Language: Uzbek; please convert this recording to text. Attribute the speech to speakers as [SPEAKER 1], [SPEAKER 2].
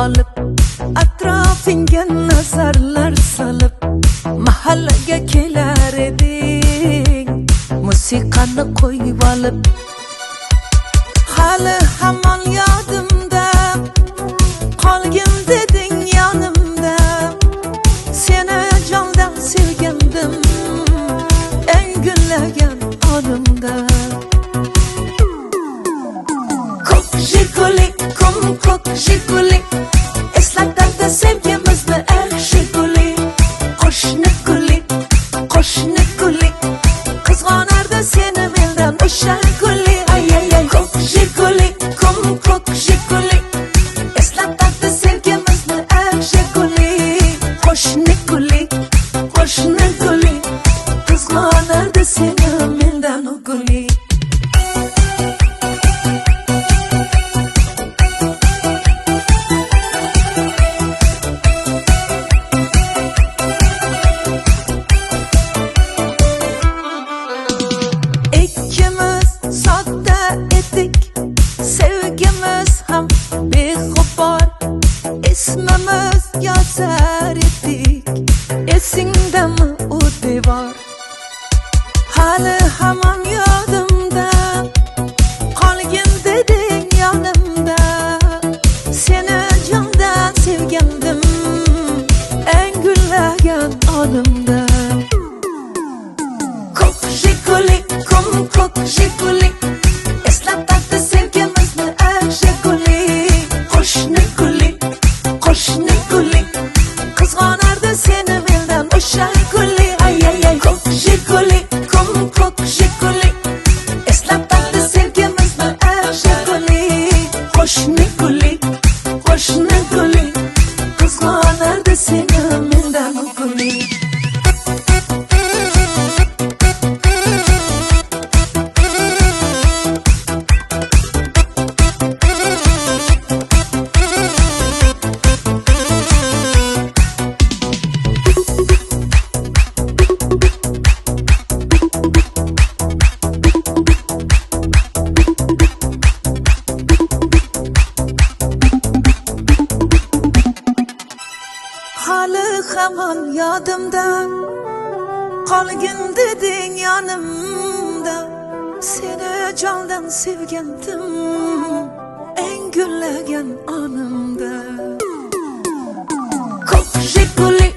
[SPEAKER 1] olib, atrofingga nazarlar solib, mahallaga kelar eding, musiqani qo'yib olib. Hali hamon yodimda, qolgin deding yonimda, seni jondan sevgandim, eng gullagan onimda. Ko'k Jiguli, ko'k Jiguli, eslatadi sevgimizni eng Jiguli. Qo'shni guli, qizg'onardi seni mendan o'sha guli. Ay ay ay, ko'k Jiguli, ko'k Jiguli, eslatadi sevgimizni eng Jiguli. Qo'shni guli, qizg'onardi seni mendan o guli. Sevgimiz ham beg'ubor, ismimiz yozar edik, esingdami u devor? Hali hamon yodimda, qolgin deding yonimda, seni jondan sevgandim, eng gullagan onimda. Ko'k Jiguli, ko'k Jiguli, eslatadi sevgimizni eng Jiguli. Qo'shni guli, qizg'onardi seni mendan o'sha guli. Ay ay ay, ko'k Jiguli, eslatadi sevgimizni eng Jiguli. Qo'shni guli, qizg'onardi seni mendan o guli. Hali hamon yodimda, qolgin deding yonimda, seni jondan sevgandim, eng gullagan onimda. Ko'k Jiguli,